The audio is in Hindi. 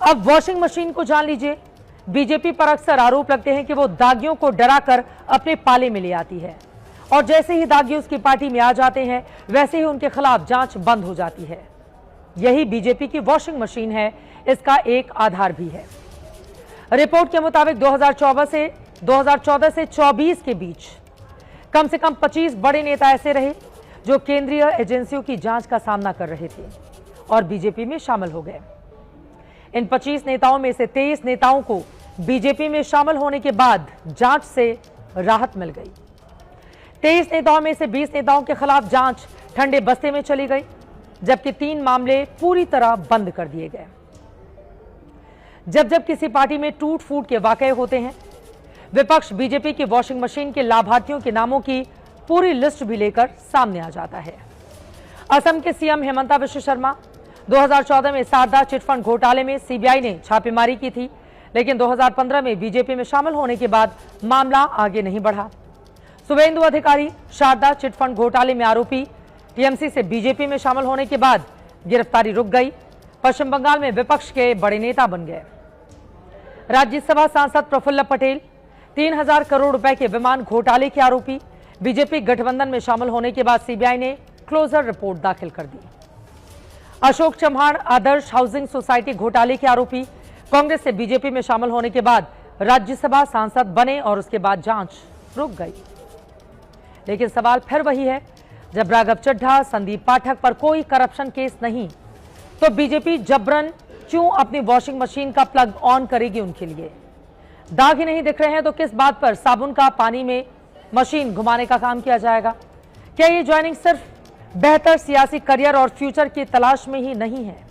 अब वॉशिंग मशीन को जान लीजिए। बीजेपी पर अक्सर आरोप लगते हैं कि वो दागियों को डराकर अपने पाले में ले आती है और जैसे ही दागी उसकी पार्टी में आ जाते हैं वैसे ही उनके खिलाफ जांच बंद हो जाती है। यही बीजेपी की वॉशिंग मशीन है, इसका एक आधार भी है। रिपोर्ट के मुताबिक 2014 से 24 के बीच कम से कम 25 बड़े नेता ऐसे रहे जो केंद्रीय एजेंसियों की जांच का सामना कर रहे थे और बीजेपी में शामिल हो गए। इन 25 नेताओं में से 23 नेताओं को बीजेपी में शामिल होने के बाद जांच से राहत मिल गई। 23 नेताओं में से 20 नेताओं के खिलाफ जांच ठंडे बस्ते में चली गई, जबकि 3 मामले पूरी तरह बंद कर दिए गए। जब किसी पार्टी में टूट फूट के वाकये होते हैं, विपक्ष बीजेपी की वॉशिंग मशीन के लाभार्थियों के नामों की पूरी लिस्ट भी लेकर सामने आ जाता है। असम के सीएम हेमंता बिश्व शर्मा 2014 में शारदा चिटफंड घोटाले में सीबीआई ने छापेमारी की थी, लेकिन 2015 में बीजेपी में शामिल होने के बाद मामला आगे नहीं बढ़ा। शुभेंदु अधिकारी शारदा चिटफंड घोटाले में आरोपी टीएमसी से बीजेपी में शामिल होने के बाद गिरफ्तारी रुक गई। पश्चिम बंगाल में विपक्ष के बड़े नेता बन गए। राज्यसभा सांसद प्रफुल्ल पटेल 3000 करोड़ रुपए के विमान घोटाले के आरोपी बीजेपी गठबंधन में शामिल होने के बाद सीबीआई ने क्लोजर रिपोर्ट दाखिल कर दी। अशोक चव्हाण आदर्श हाउसिंग सोसाइटी घोटाले के आरोपी कांग्रेस से बीजेपी में शामिल होने के बाद राज्यसभा सांसद बने और उसके बाद जांच रुक गई। लेकिन सवाल फिर वही है, जब राघव चड्ढा, संदीप पाठक पर कोई करप्शन केस नहीं, तो बीजेपी जबरन क्यों अपनी वॉशिंग मशीन का प्लग ऑन करेगी उनके लिए? दाग ही नहीं दिख रहे हैं तो किस बात पर साबुन का पानी में मशीन घुमाने का काम किया जाएगा? क्या ये ज्वाइनिंग सिर्फ बेहतर सियासी करियर और फ्यूचर की तलाश में ही नहीं है?